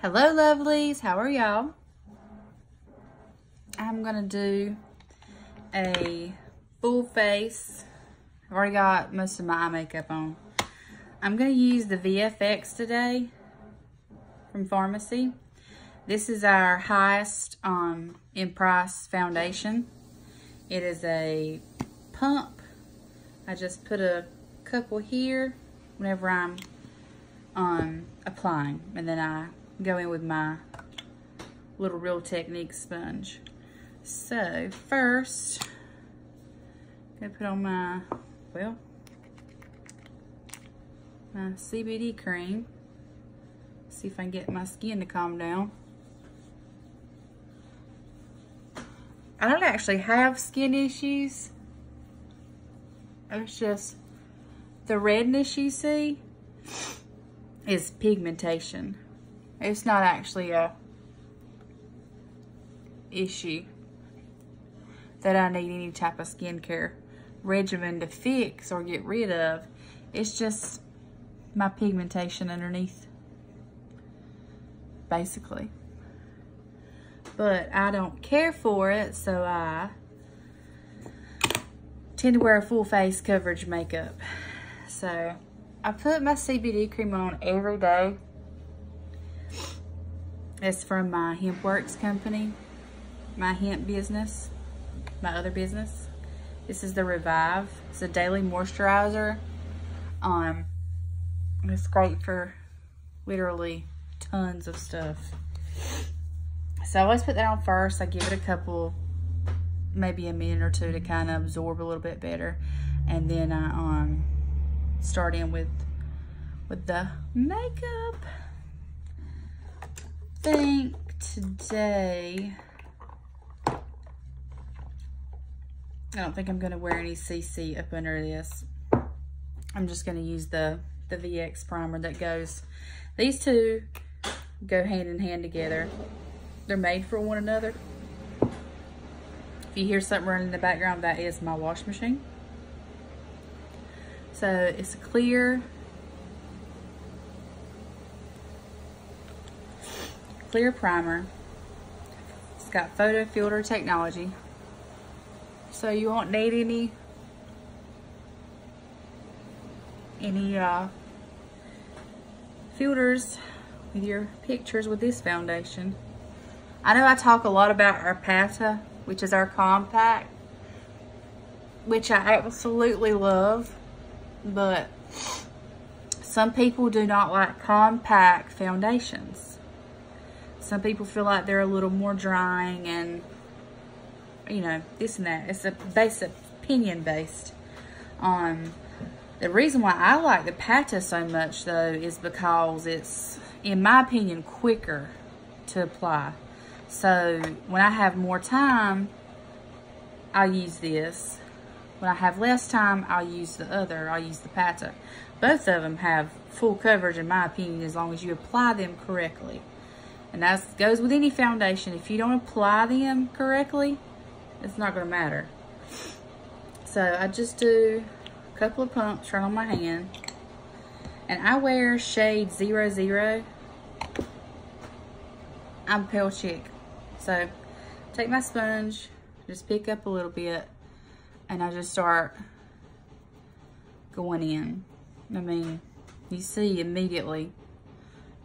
Hello lovelies, how are y'all? I'm gonna do a full face. I've already got most of my eye makeup on. I'm gonna use the VFX today from Farmasi. This is our highest in price foundation. It is a pump. I just put a couple here whenever I'm applying, and then I go in with my little Real Technique sponge. So first, I'm gonna put on my CBD cream. See if I can get my skin to calm down. I don't actually have skin issues. It's just the redness you see is pigmentation. It's not actually a issue that I need any type of skincare regimen to fix or get rid of. It's just my pigmentation underneath, basically. But I don't care for it, so I tend to wear a full face coverage makeup. So I put my CBD cream on every day. It's from my hemp works company, my hemp business, my other business. This is the Revive. It's a daily moisturizer. It's great for literally tons of stuff. So I always put that on first. I give it a couple, maybe a minute or two to kind of absorb a little bit better. And then I start in with the makeup. I think today, I don't think I'm gonna wear any CC up under this. I'm just gonna use the VX primer that goes, these two go hand in hand together. They're made for one another. If you hear something running in the background, that is my wash machine. So it's a clear primer. It's got photo filter technology. So you won't need any filters with your pictures with this foundation. I know I talk a lot about our Pata, which is our compact, which I absolutely love, but some people do not like compact foundations. Some people feel like they're a little more drying and, you know, this and that. It's a basic opinion based. The reason why I like the Pata so much though is because it's, in my opinion, quicker to apply. So when I have more time, I'll use this. When I have less time, I'll use the other. I'll use the Pata. Both of them have full coverage in my opinion as long as you apply them correctly. And that goes with any foundation. If you don't apply them correctly, it's not going to matter. So I just do a couple of pumps right on my hand. And I wear shade 00. I'm a pale chick. So take my sponge, just pick up a little bit, and I just start going in. I mean, you see immediately.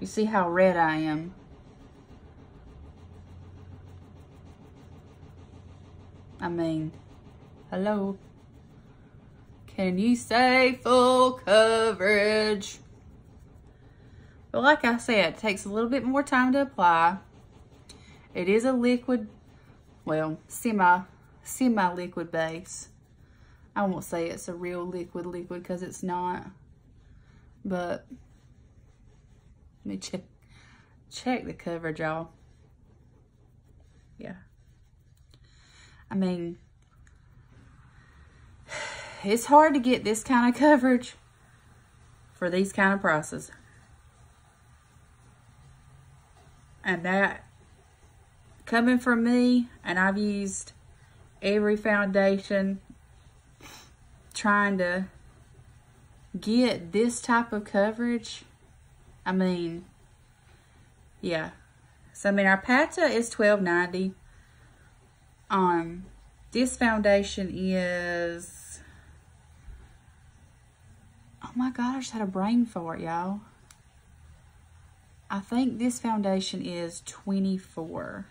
You see how red I am. I mean, hello. Can you say full coverage? But like I said, it takes a little bit more time to apply. It is a liquid, well, semi-liquid base. I won't say it's a real liquid because it's not. But let me check the coverage, y'all. Yeah. I mean, it's hard to get this kind of coverage for these kind of prices. And that, coming from me, and I've used every foundation trying to get this type of coverage, I mean, Yeah. So, I mean, our Pata is $12.90. This foundation is... Oh my God, I just had a brain fart, y'all. I think this foundation is $24.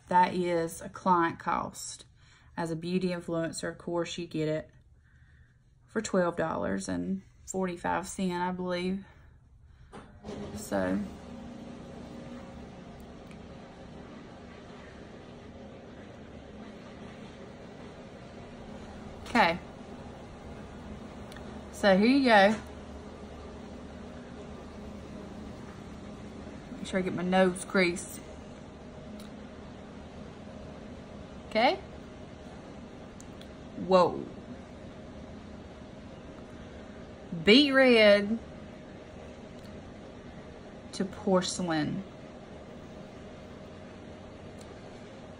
That is a client cost. As a beauty influencer, of course, you get it for $12.45, I believe. So, okay. So here you go. Make sure I get my nose creased. Okay. Whoa. Beet red to porcelain.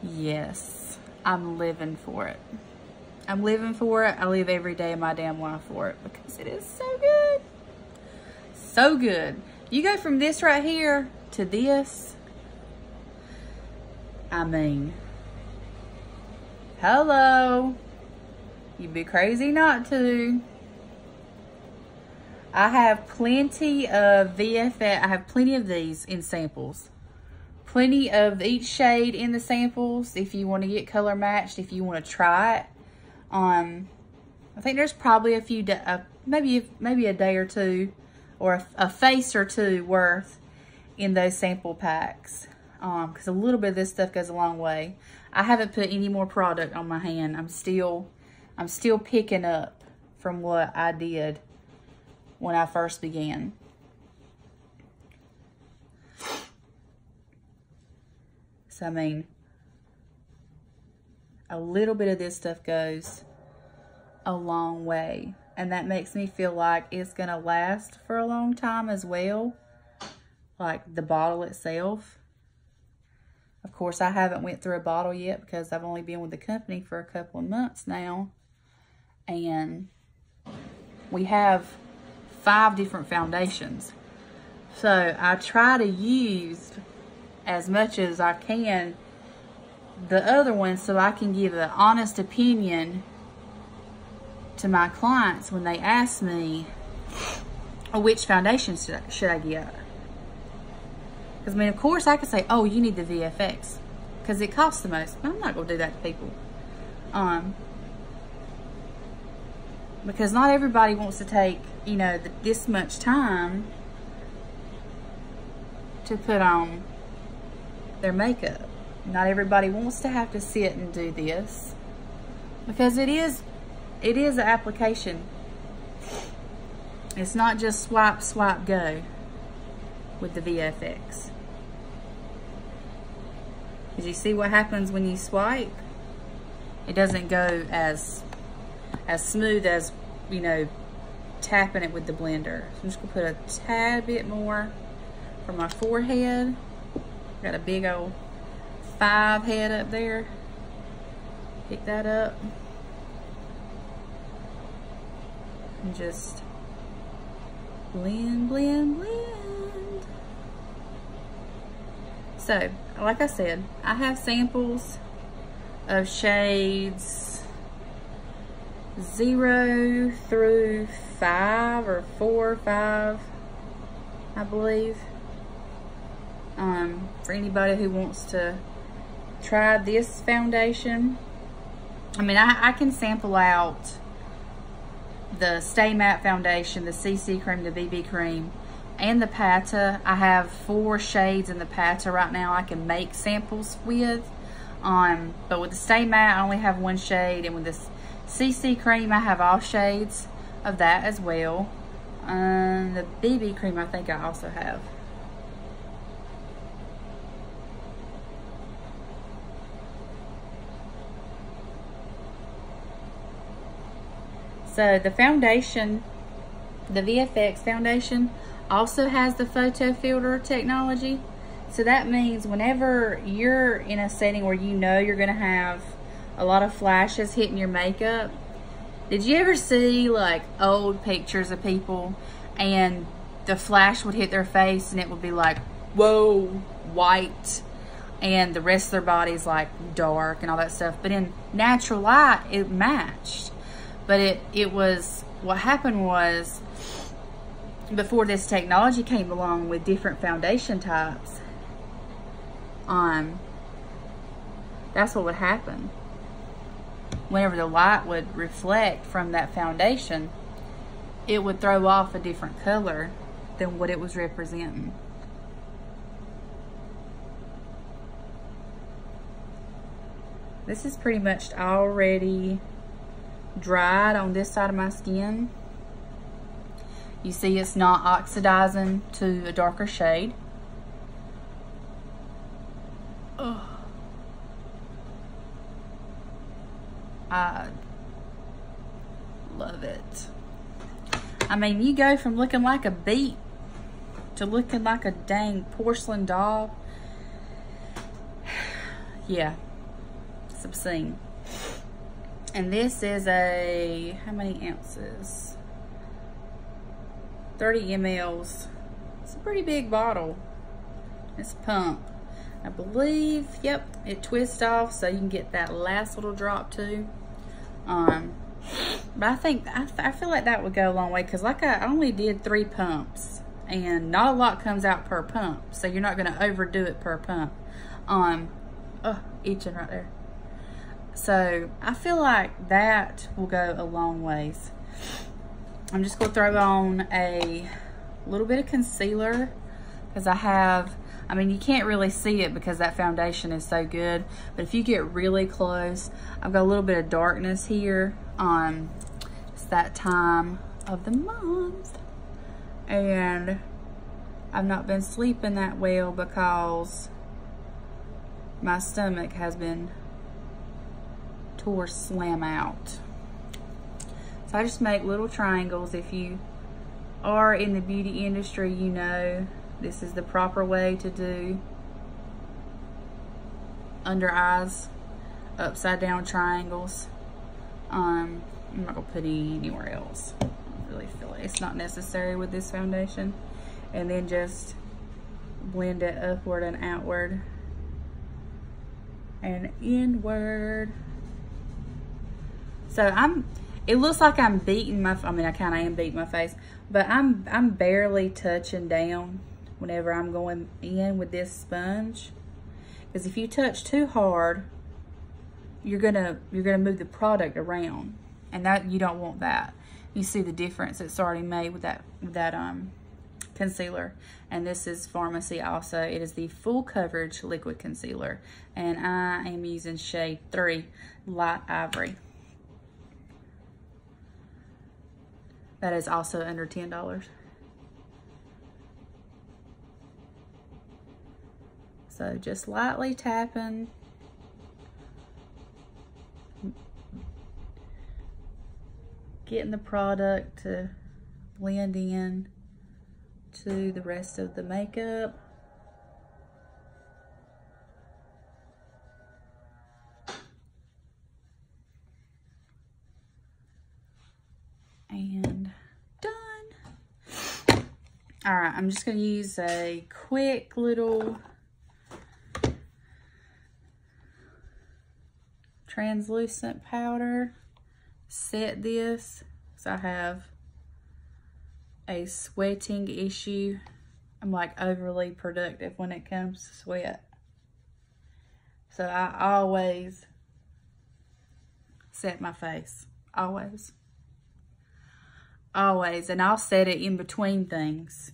Yes, I'm living for it. I'm living for it. I live every day of my damn life for it because it is so good. So good. You go from this right here to this. I mean, hello. You'd be crazy not to. I have plenty of VFX. I have plenty of these in samples. Plenty of each shade in the samples if you want to get color matched, if you want to try it. I think there's probably a few, maybe a day or two, or a face or two worth in those sample packs. Because a little bit of this stuff goes a long way. I haven't put any more product on my hand. I'm still picking up from what I did when I first began. So, I mean, a little bit of this stuff goes a long way. And that makes me feel like it's going to last for a long time as well. Like the bottle itself. Of course, I haven't went through a bottle yet because I've only been with the company for a couple of months now. And we have 5 different foundations. So I try to use as much as I can the other ones so I can give an honest opinion to my clients when they ask me, oh, which foundation should I get? Because, I mean, of course I could say, oh, you need the VFX because it costs the most. I'm not going to do that to people. Because not everybody wants to take, you know, this much time to put on their makeup. Not everybody wants to have to sit and do this because it is an application. It's not just swipe, swipe, go with the VFX. Did you see what happens when you swipe? It doesn't go as smooth as, you know, tapping it with the blender. So I'm just gonna put a tad bit more for my forehead. Got a big old 5 head up there. Pick that up. And just blend, blend, blend. So, like I said, I have samples of shades 0 through 5 or 4 or 5, I believe. For anybody who wants to try this foundation. I mean, I can sample out the Stay Matte foundation, the CC cream, the BB cream, and the Pata. I have 4 shades in the Pata right now I can make samples with. But with the Stay Matte, I only have 1 shade, and with this CC cream, I have all shades of that as well. The BB cream, I think I also have. So the foundation, the VFX foundation, also has the photo filter technology. So that means whenever you're in a setting where you know you're going to have a lot of flashes hitting your makeup, did you ever see like old pictures of people and the flash would hit their face and it would be like whoa, white, and the rest of their body's like dark and all that stuff. But in natural light, it matched. But it was, what happened was, before this technology came along with different foundation types, that's what would happen. Whenever the light would reflect from that foundation, it would throw off a different color than what it was representing. This is pretty much already dried on this side of my skin. You see it's not oxidizing to a darker shade. Ugh. I love it. I mean, you go from looking like a beet to looking like a dang porcelain doll. Yeah, it's obscene. And this is a, how many ounces? 30 mLs. It's a pretty big bottle. It's a pump. I believe, yep, it twists off so you can get that last little drop too. But I feel like that would go a long way, because like I only did 3 pumps and not a lot comes out per pump, so you're not going to overdo it per pump. Oh, itching right there. So I feel like that will go a long ways. I'm just going to throw on a little bit of concealer, because I mean, you can't really see it because that foundation is so good, but if you get really close, I've got a little bit of darkness here. It's that time of the month, and I've not been sleeping that well because my stomach has been tore slam out. So I just make little triangles. If you are in the beauty industry, you know this is the proper way to do under eyes, upside down triangles. I'm not gonna put it anywhere else. I don't really feel like it's not necessary with this foundation. And then just blend it upward and outward and inward. So it looks like I'm beating my, I mean, I kind of am beating my face, but I'm barely touching down whenever I'm going in with this sponge. Because if you touch too hard, you're gonna move the product around, and that, you don't want that. You see the difference it's already made with that concealer. And this is Farmasi also. It is the full coverage liquid concealer, and I am using shade 3 Light Ivory. That is also under $10. So just lightly tapping. Getting the product to blend in to the rest of the makeup. And done. All right, I'm just gonna use a quick little translucent powder. Set this, so I have a sweating issue. I'm like overly productive when it comes to sweat. So I always set my face, always. Always, and I'll set it in between things.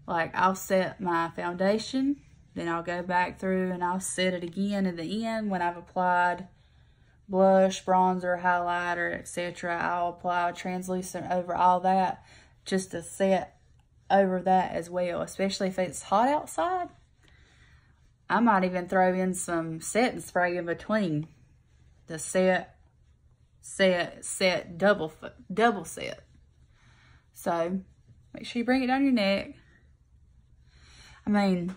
Like I'll set my foundation, then I'll go back through and I'll set it again at the end when I've applied blush, bronzer, highlighter, etc. I'll apply translucent over all that just to set over that as well, especially if it's hot outside. I might even throw in some setting spray in between the double set. So make sure you bring it down your neck. I mean,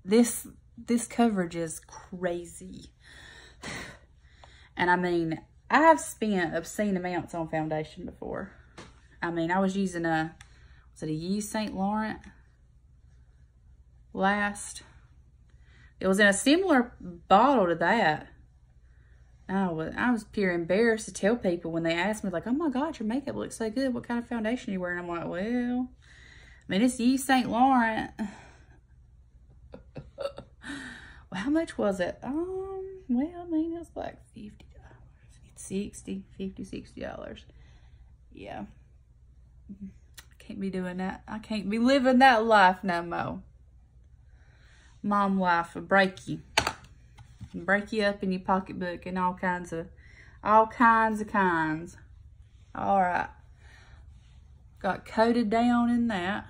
this coverage is crazy. And I mean, I've spent obscene amounts on foundation before. I mean, I was using a, Was it a Yves Saint Laurent last? It was in a similar bottle to that. I was pure embarrassed to tell people when they asked me, like, oh my God, your makeup looks so good. What kind of foundation are you wearing? I'm like, well, I mean, it's Yves Saint Laurent. Well, how much was it? Well, I mean, it's like $50, $60. Yeah. I can't be doing that. I can't be living that life no more. Mom life will break you. Break you up in your pocketbook and all kinds of kinds. All right. Got coated down in that.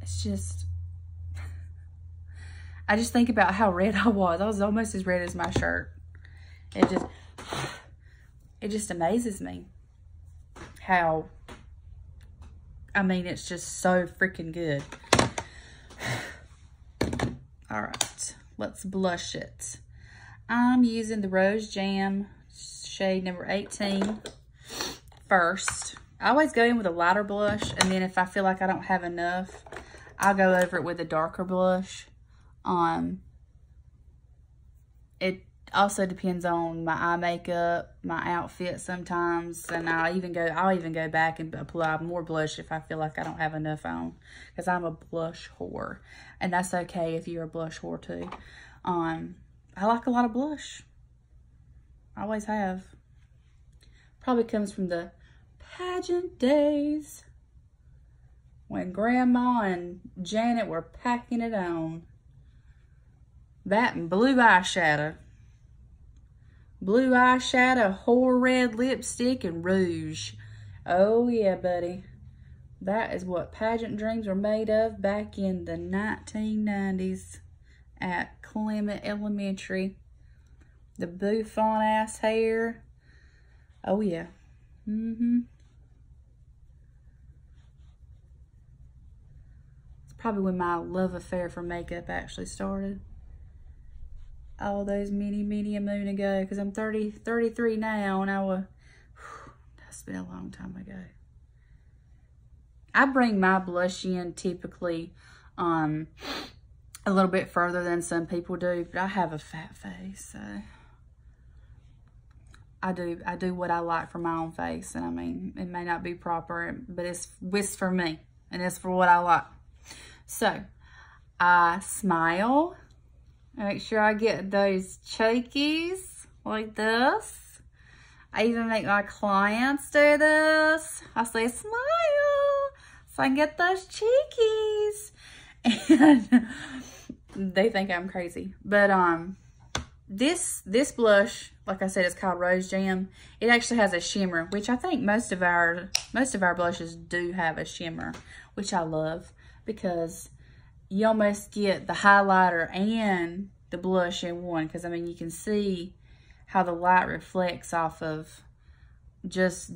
It's just, I just think about how red I was. I was almost as red as my shirt. It just amazes me how, I mean, it's just so freaking good. All right, let's blush it. I'm using the Rose Jam shade number 18 first. I always go in with a lighter blush, and then if I feel like I don't have enough, I'll go over it with a darker blush. It also depends on my eye makeup, my outfit sometimes, and I'll even go back and apply more blush if I feel like I don't have enough on, because I'm a blush whore, and that's okay if you're a blush whore too. I like a lot of blush. I always have. Probably comes from the pageant days when Grandma and Janet were packing it on. That and blue eyeshadow. Blue eyeshadow, whore red lipstick, and rouge. Oh yeah, buddy. That is what pageant dreams were made of back in the 1990s at Clement Elementary. The bouffant ass hair. Oh yeah. It's probably when my love affair for makeup actually started. All those many a moon ago, because I'm 33 now, and that's been a long time ago. I bring my blush in typically a little bit further than some people do, but I have a fat face, so I do what I like for my own face, and I mean, it may not be proper, but it's for me, and it's for what I like. So I smile. I make sure I get those cheekies like this. I even make my clients do this. I say smile so I can get those cheekies. And they think I'm crazy. But this blush, like I said, it's called Rose Jam. It actually has a shimmer, which I think most of our blushes do have a shimmer, which I love, because you almost get the highlighter and the blush in one, because I mean, you can see how the light reflects off of just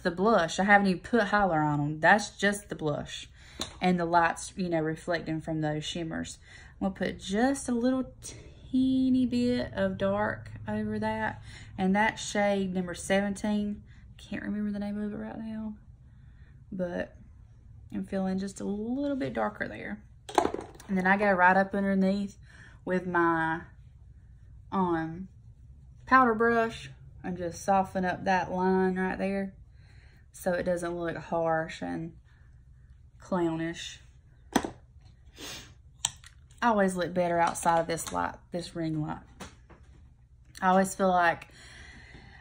the blush. I haven't even put highlighter on them. That's just the blush, and the light's, you know, reflecting from those shimmers. I'm gonna put just a little teeny bit of dark over that, and that shade number 17. Can't remember the name of it right now, but I'm feeling just a little bit darker there. And then I go right up underneath with my powder brush and just soften up that line right there so it doesn't look harsh and clownish. I always look better outside of this light, this ring light. I always feel like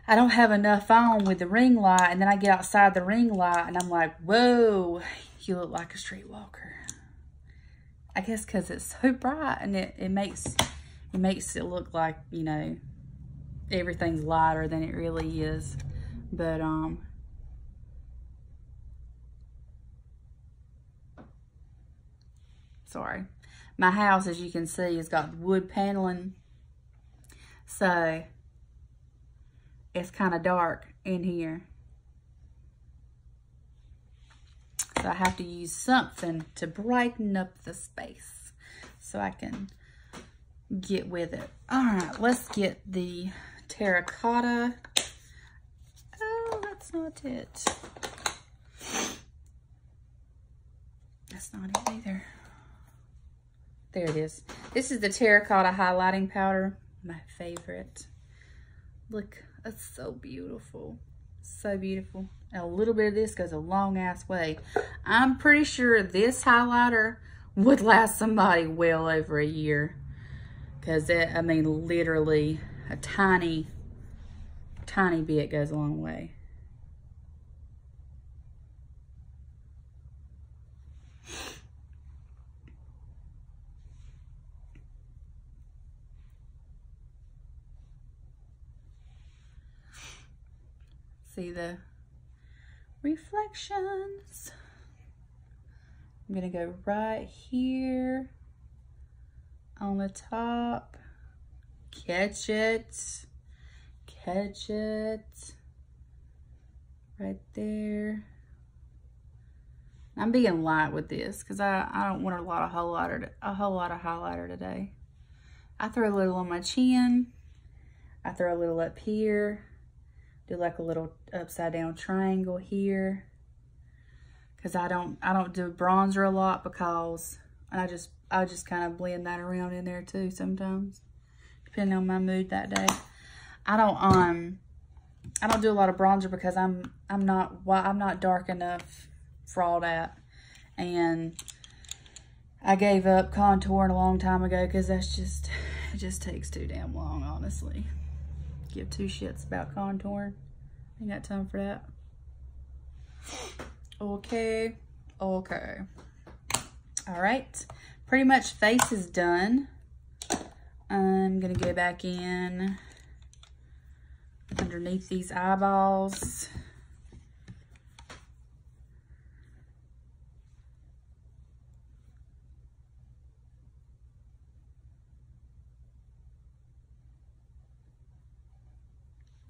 I don't have enough on with the ring light, and then I get outside the ring light and I'm like, whoa, you look like a streetwalker. I guess because it's so bright, and it makes it look like, you know, everything's lighter than it really is. But sorry, my house, as you can see, has got wood paneling, so it's kind of dark in here. So I have to use something to brighten up the space so I can get with it. All right, let's get the terracotta. Oh, that's not it. That's not it either. There it is. This is the terracotta highlighting powder, my favorite. Look, that's so beautiful. So beautiful. And a little bit of this goes a long ass way. I'm pretty sure this highlighter would last somebody well over a year. Because I mean, literally a tiny, tiny bit goes a long way. See the reflections. I'm gonna go right here on the top. Catch it. Catch it. Right there. I'm being light with this because I don't want a whole lot of highlighter today. I throw a little on my chin. I throw a little up here. Do like a little upside down triangle here. Cause I don't do bronzer a lot because I just kind of blend that around in there too sometimes, depending on my mood that day. I don't do a lot of bronzer because I'm not dark enough for all that, and I gave up contouring a long time ago because it just takes too damn long, honestly. Give two shits about contouring. Ain't got time for that. Okay. All right, pretty much face is done. I'm gonna go back in underneath these eyeballs.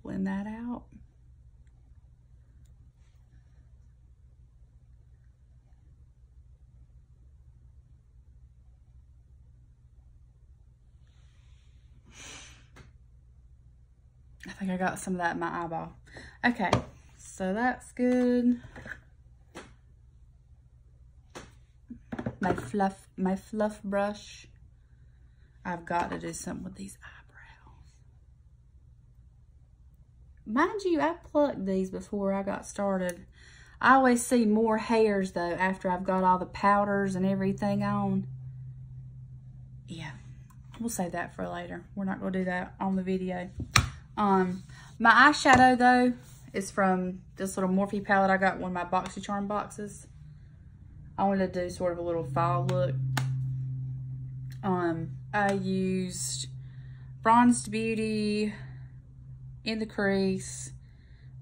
Blend that out. I think I got some of that in my eyeball. Okay, so that's good. My fluff brush. I've got to do something with these eyebrows. Mind you, I plucked these before I got started. I always see more hairs though after I've got all the powders and everything on. Yeah, we'll save that for later. We're not gonna do that on the video. My eyeshadow though is from this little Morphe palette I got in one of my BoxyCharm boxes. I wanted to do sort of a little fall look. I used Bronzed Beauty, In the Crease,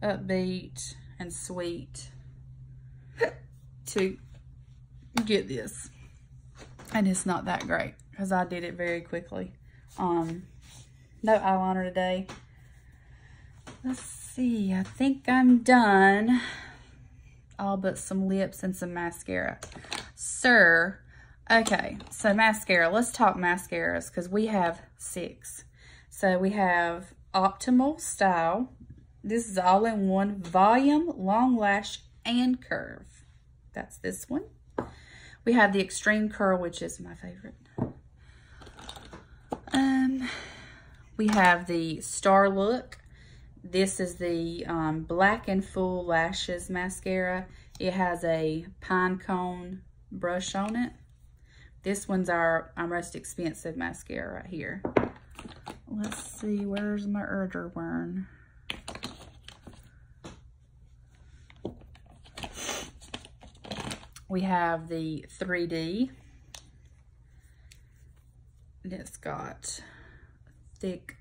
Upbeat, and Sweet to get this. And it's not that great because I did it very quickly. No eyeliner today. Let's see, I think I'm done. All but some lips and some mascara. Sir, okay, so mascara. Let's talk mascaras because we have 6. So we have Optimal Style. This is all-in-one volume, long lash, and curve. That's this one. We have the Extreme Curl, which is my favorite. We have the Star Look. This is the Black and Full Lashes mascara. It has a pine cone brush on it. This one's our most expensive mascara right here. Let's see, where's my other one? We have the 3D. And it's got thick,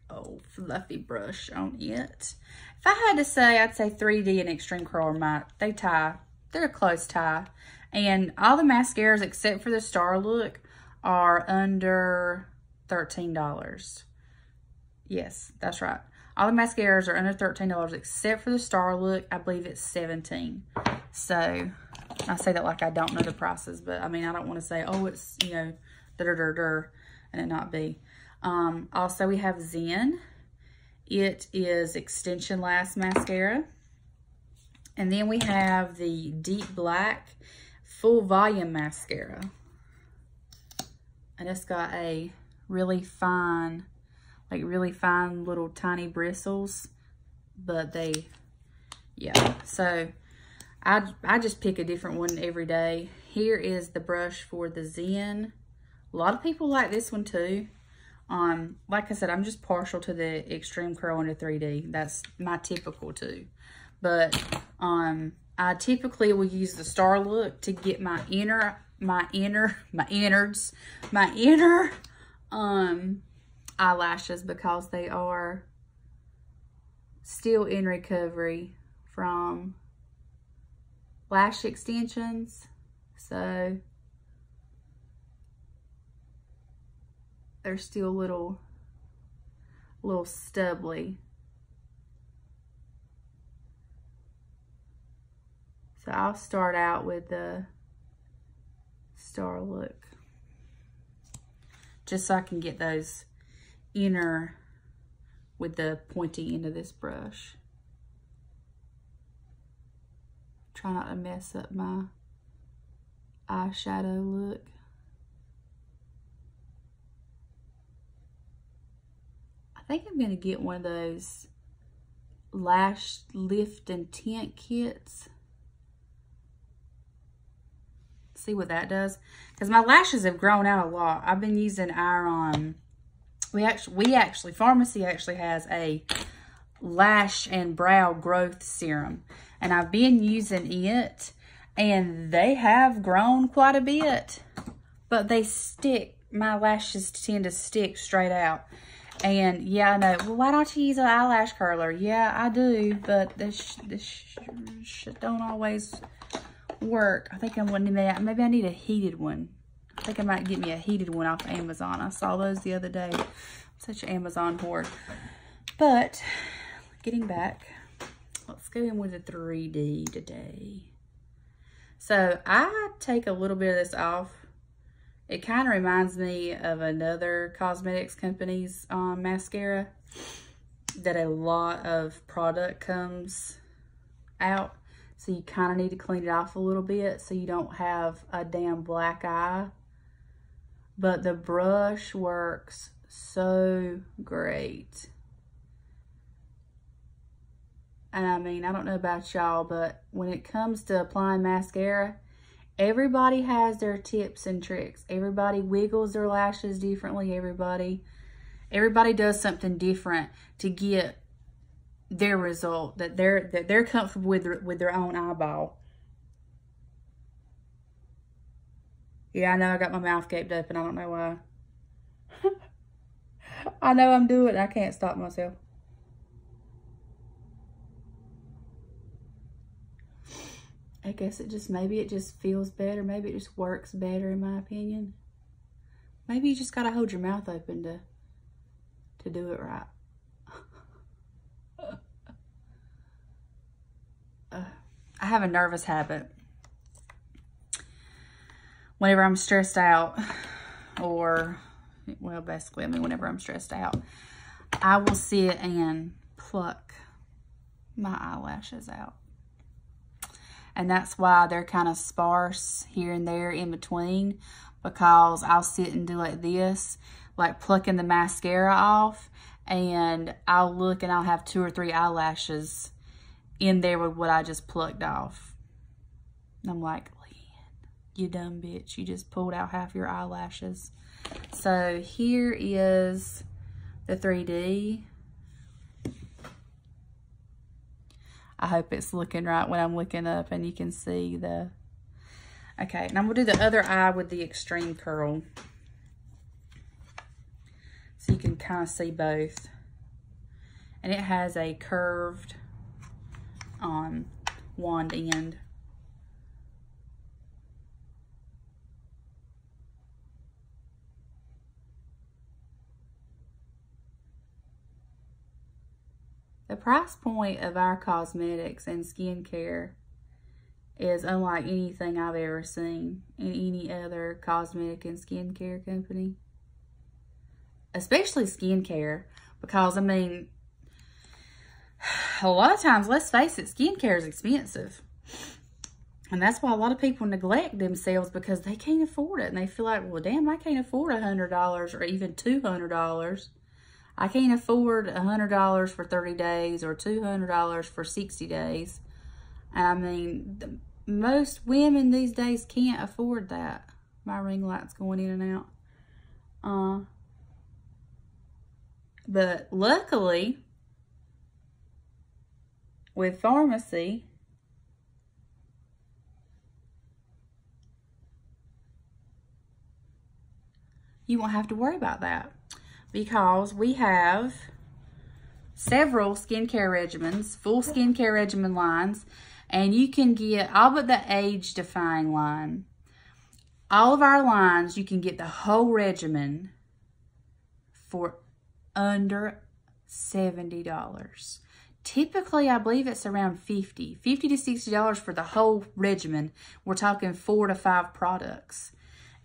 fluffy brush on it. If I had to say, I'd say 3D and Extreme Curl are they're a close tie. And all the mascaras except for the Star Look are under $13. Yes, that's right. All the mascaras are under $13 except for the Star Look. I believe it's $17. So I say that like I don't know the prices, but I mean, I don't want to say, oh, it's, you know, and it not be. Also, we have Zen. It is Extension Last Mascara. And then we have the Deep Black Full Volume Mascara. And it's got a really fine, like really fine little tiny bristles. But they, yeah. So I just pick a different one every day. Here is the brush for the Zen. A lot of people like this one too. Like I said, I'm just partial to the Extreme Curl and the 3D. That's my typical too. But I typically will use the Star Look to get my inner eyelashes, because they are still in recovery from lash extensions. So they're still a little stubbly. So I'll start out with the Star Look, just so I can get those inner with the pointy end of this brush. Try not to mess up my eyeshadow look. I think I'm gonna get one of those lash lift and tint kits. See what that does, because my lashes have grown out a lot. I've been using our Farmasi actually has a lash and brow growth serum, and I've been using it, and they have grown quite a bit, but they stick. My lashes tend to stick straight out. And yeah, I know, well, why don't you use an eyelash curler? Yeah, I do, but this shit don't always work. I think maybe I need a heated one. I think I might get me a heated one off Amazon. I saw those the other day. I'm such an Amazon whore. But getting back, let's go in with the 3D today. So I take a little bit of this off. It kind of reminds me of another cosmetics company's mascara that a lot of product comes out. So you kind of need to clean it off a little bit so you don't have a damn black eye. But the brush works so great. And I mean, I don't know about y'all, but when it comes to applying mascara, everybody has their tips and tricks. Everybody wiggles their lashes differently. Everybody does something different to get their result that they're comfortable with their own eyeball. Yeah, I know I got my mouth gaped up and I don't know why. I know I'm doing it. I can't stop myself. I guess maybe it just feels better. Maybe it just works better, in my opinion. Maybe you just gotta hold your mouth open to do it right. I have a nervous habit. Whenever I'm stressed out, or, well, basically, I mean, whenever I'm stressed out, I will sit and pluck my eyelashes out. And that's why they're kind of sparse here and there in between, because I'll sit and do like this, like plucking the mascara off, and I'll look and I'll have 2 or 3 eyelashes in there with what I just plucked off. And I'm like, Leanne, you dumb bitch, you just pulled out half your eyelashes. So here is the 3D. I hope it's looking right when I'm looking up and you can see the... Okay, and I'm going to do the other eye with the Extreme Curl, so you can kind of see both. And it has a curved wand end. The price point of our cosmetics and skincare is unlike anything I've ever seen in any other cosmetic and skincare company. especially skincare, because I mean, a lot of times, let's face it, skincare is expensive. And that's why a lot of people neglect themselves, because they can't afford it. And they feel like, well, damn, I can't afford $100 or even $200. I can't afford $100 for 30 days or $200 for 60 days. And I mean, most women these days can't afford that. My ring light's going in and out. But luckily, with Farmasi, you won't have to worry about that, because we have several skincare regimens, full skincare regimen lines, and you can get all but the age-defying line. All of our lines, you can get the whole regimen for under $70. Typically, I believe it's around $50 to $60 for the whole regimen. We're talking 4 to 5 products.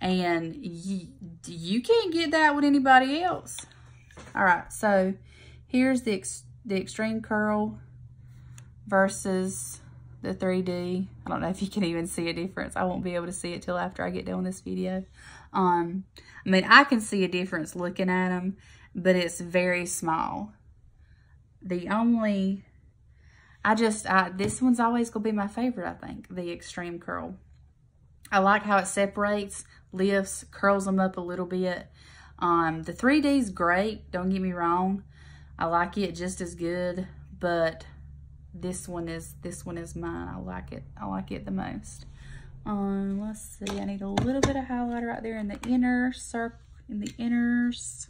And you can't get that with anybody else. All right, so here's the extreme curl versus the 3D. I don't know if you can even see a difference. I won't be able to see it till after I get done with this video. I mean, I can see a difference looking at them, but it's very small. The only, this one's always gonna be my favorite, I think, the extreme curl. I like how it separates, lifts, curls them up a little bit. The 3D's great, don't get me wrong. I like it just as good, but this one is mine. I like it the most. Let's see, I need a little bit of highlighter right there in the inner circle, in the inners.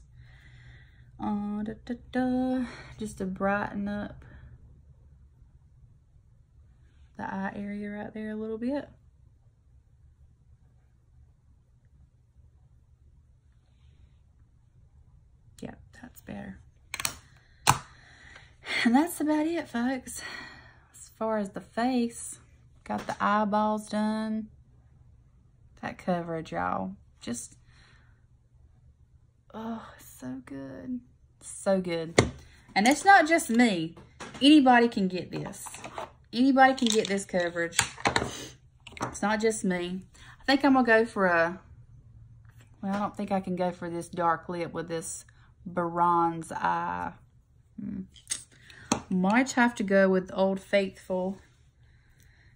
Just to brighten up the eye area right there a little bit. Yep, that's better. And that's about it, folks. As far as the face, got the eyeballs done. That coverage, y'all. Just, oh, it's so good. So good. And it's not just me. Anybody can get this. Anybody can get this coverage. It's not just me. I think I'm going to go for a, well, I don't think I can go for this dark lip with this bronze eye. Might have to go with Old Faithful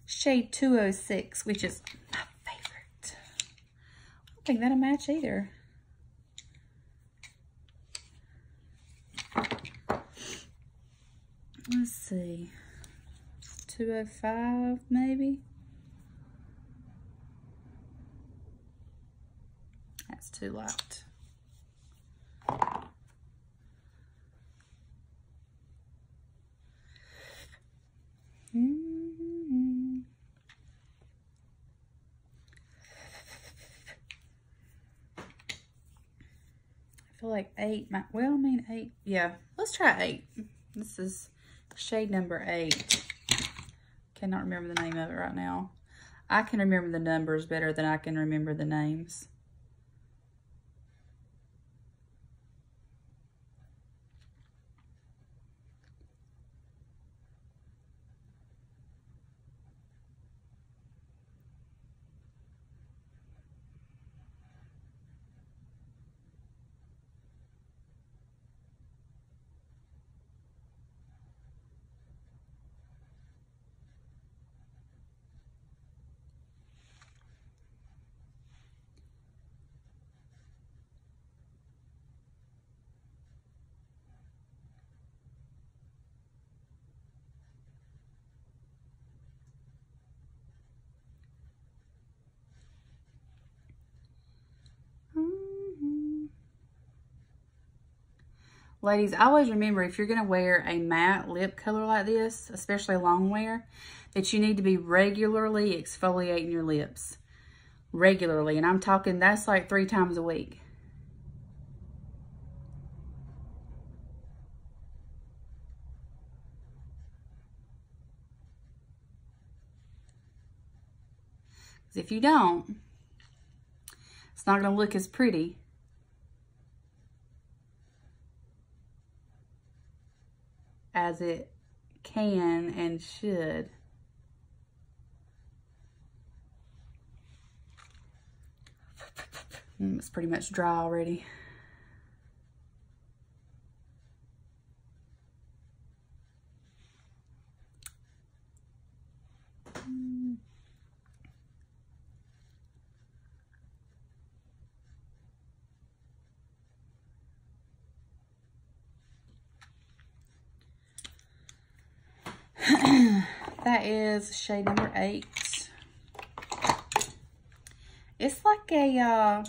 shade 206, which is my favorite. I don't think that'll match either. Let's see, 205 maybe. That's too light. I feel like 8 might, well, I mean 8, yeah, let's try 8. This is shade number 8. Cannot remember the name of it right now. I can remember the numbers better than I can remember the names. Ladies, always remember, if you're going to wear a matte lip color like this, especially long wear, that you need to be regularly exfoliating your lips. Regularly. And I'm talking, that's like 3 times a week. Because if you don't, it's not going to look as pretty. as it can and should. It's pretty much dry already. That is shade number 8. It's like a,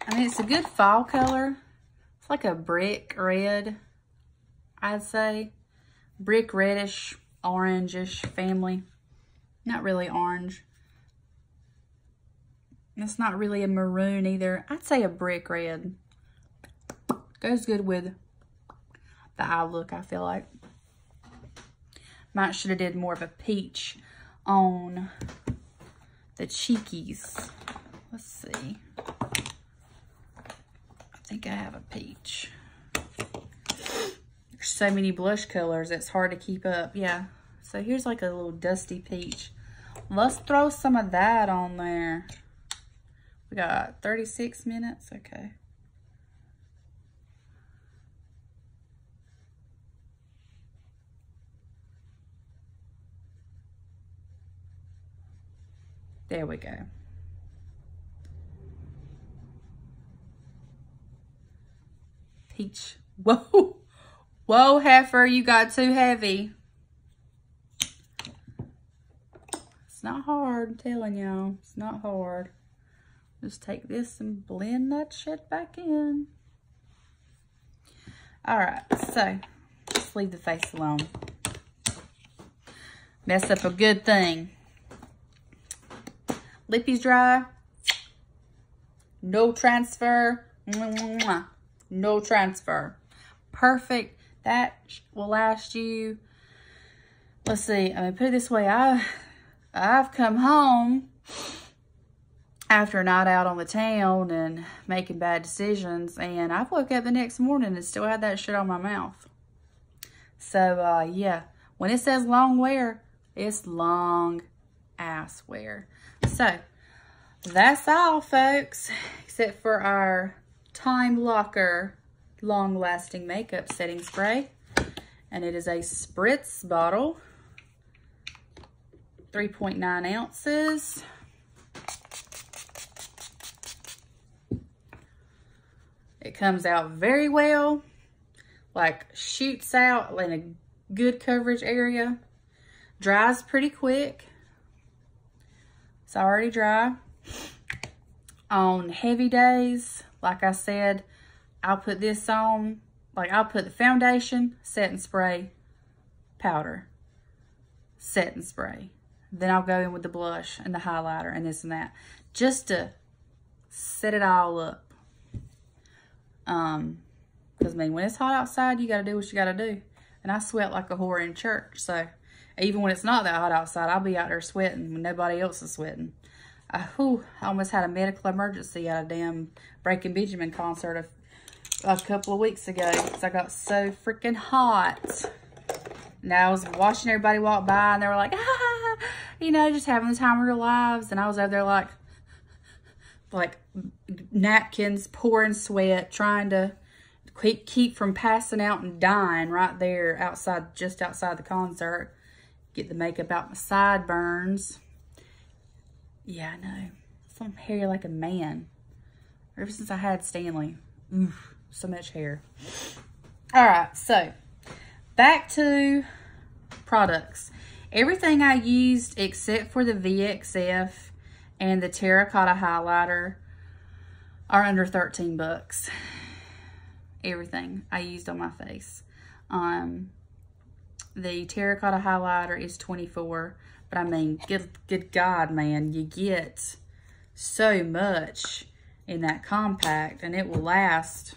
I mean, it's a good fall color. It's like a brick red, I'd say. Brick reddish, orangish family. Not really orange. It's not really a maroon either. I'd say a brick red. Goes good with the eye look, I feel like. Might should have did more of a peach on the cheekies. Let's see. I think I have a peach. There's so many blush colors, it's hard to keep up. Yeah, so here's like a little dusty peach. Let's throw some of that on there. We got 36 minutes, okay. There we go. Peach. Whoa. Whoa, heifer, you got too heavy. It's not hard, I'm telling y'all. It's not hard. Just take this and blend that shit back in. All right, so let's leave the face alone. Mess up a good thing. Lippy's dry. No transfer. No transfer. Perfect. That will last you. Let's see. I mean, put it this way. I've come home after a night out on the town and making bad decisions, and I woke up the next morning and still had that shit on my mouth. So, yeah. When it says long wear, it's long ass wear. So, that's all, folks, except for our Time Locker long-lasting makeup setting spray. And it is a spritz bottle, 3.9 ounces. It comes out very well, like shoots out in a good coverage area. Dries pretty quick. It's already dry. On heavy days, like I said, I'll put this on, like I'll put the foundation, setting spray, powder, setting spray. Then I'll go in with the blush and the highlighter and this and that, just to set it all up. Because I mean, when it's hot outside, you gotta do what you gotta do. And I sweat like a whore in church, so even when it's not that hot outside, I'll be out there sweating when nobody else is sweating. I almost had a medical emergency at a damn Breaking Benjamin concert a couple of weeks ago because I got so freaking hot. And I was watching everybody walk by and they were like, ah, you know, just having the time of their lives. And I was over there like napkins, pouring sweat, trying to keep from passing out and dying right there outside, just outside the concert. Get the makeup out my sideburns. Yeah, I know. I'm hairy like a man. Ever since I had Stanley. Oof, so much hair. All right, so back to products. Everything I used except for the VXF and the terracotta highlighter are under 13 bucks. Everything I used on my face. The terracotta highlighter is $24. But I mean, good God, man, you get so much in that compact, and it will last.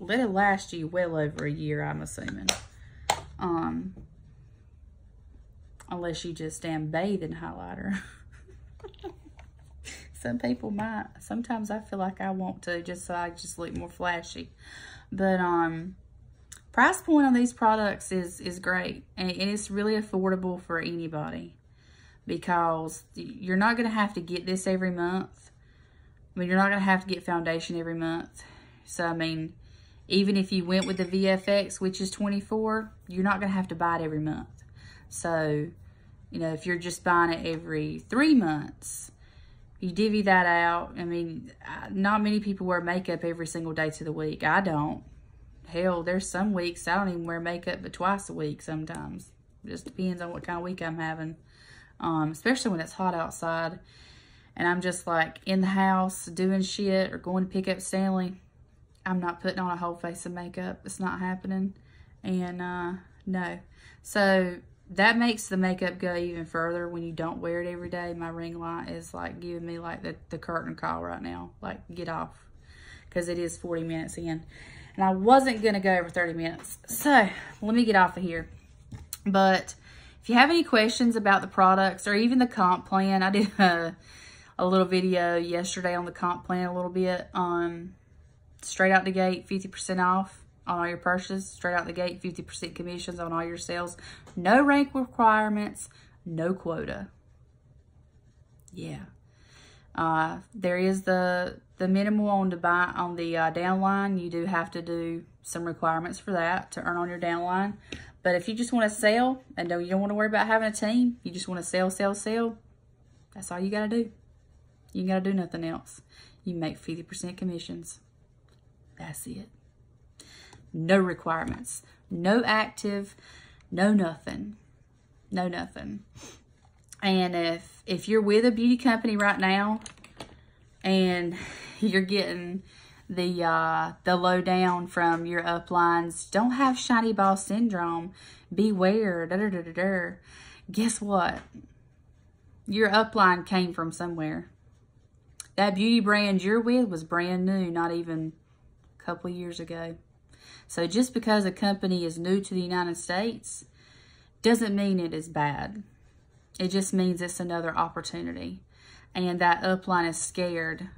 It'll last you well over a year, I'm assuming. Unless you just damn bathe in highlighter. Some people might. Sometimes I feel like I want to, just so I just look more flashy. But price point on these products is great, and it's really affordable for anybody, because you're not going to have to get this every month. I mean, you're not going to have to get foundation every month. So, I mean, even if you went with the VFX, which is $24, you're not going to have to buy it every month. So, you know, if you're just buying it every 3 months, you divvy that out. I mean, not many people wear makeup every single day to the week. I don't. Hell, there's some weeks I don't even wear makeup but twice a week sometimes. It just depends on what kind of week I'm having. Especially when it's hot outside and I'm just like in the house doing shit or going to pick up Stanley. I'm not putting on a whole face of makeup. It's not happening. And no. So that makes the makeup go even further when you don't wear it every day. My ring light is like giving me like the curtain call right now. Like, get off. Because it is 40 minutes in. And I wasn't going to go over 30 minutes. So let me get off of here. But if you have any questions about the products or even the comp plan, I did a little video yesterday on the comp plan a little bit. Straight out the gate, 50% off on all your purchases. Straight out the gate, 50% commissions on all your sales. No rank requirements, no quota. Yeah. There is the minimal on the downline. You do have to do some requirements for that to earn on your downline. But if you just want to sell and you don't want to worry about having a team, you just want to sell, that's all you got to do. You got to do nothing else. You make 50% commissions. That's it. No requirements. No active. No nothing. No nothing. And if you're with a beauty company right now and you're getting the lowdown from your uplines, don't have shiny ball syndrome. Beware. Guess what? Your upline came from somewhere. That beauty brand you're with was brand new, not even a couple of years ago. So just because a company is new to the United States doesn't mean it is bad. It just means it's another opportunity. And that upline is scared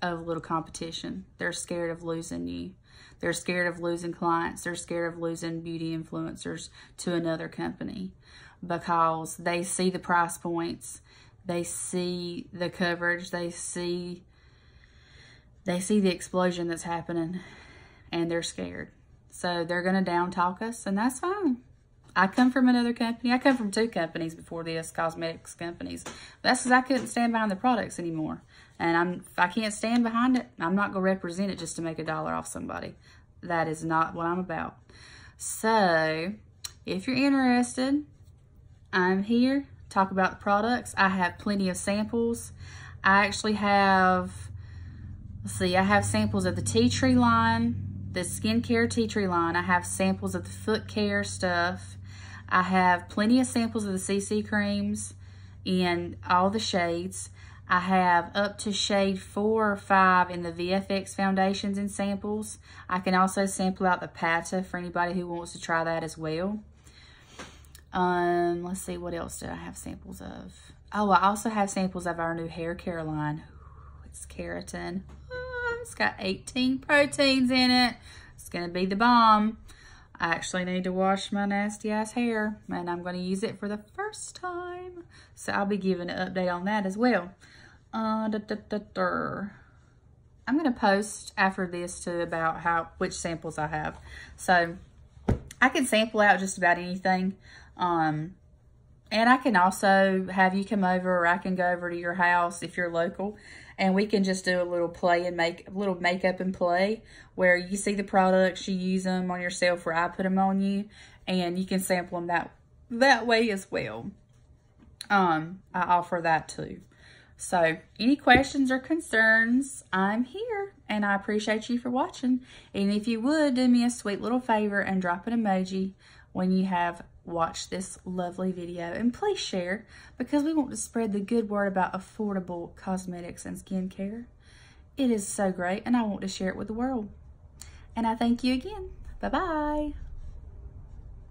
of a little competition. They're scared of losing you. They're scared of losing clients. They're scared of losing beauty influencers to another company because they see the price points. They see the coverage. They see the explosion that's happening, and they're scared. So they're going to down talk us, and that's fine. I come from another company. I come from 2 companies before this, cosmetics companies. That's because I couldn't stand behind the products anymore. And if I can't stand behind it, I'm not going to represent it just to make $1 off somebody. That is not what I'm about. So, if you're interested, I'm here. Talk about the products. I have plenty of samples. I actually have, I have samples of the tea tree line, the skincare tea tree line. I have samples of the foot care stuff. I have plenty of samples of the CC creams in all the shades. I have up to shade 4 or 5 in the VFX foundations and samples. I can also sample out the Pata for anybody who wants to try that as well. Let's see, what else did I have samples of? Oh, I also have samples of our new hair care line. It's keratin. It's got 18 proteins in it. It's going to be the bomb. I actually need to wash my nasty ass hair, and I'm going to use it for the first time. So I'll be giving an update on that as well. I'm going to post after this too about which samples I have. So I can sample out just about anything. And I can also have you come over, or I can go over to your house if you're local, and we can just do a little play and make a little makeup and play where you see the products, you use them on yourself, or I put them on you, and you can sample them that way as well. I offer that too. So any questions or concerns, I'm here, and I appreciate you for watching. And if you would, do me a sweet little favor and drop an emoji when you have watched this lovely video, and please share, because we want to spread the good word about affordable cosmetics and skincare. It is so great, and I want to share it with the world. And I thank you again. Bye-bye.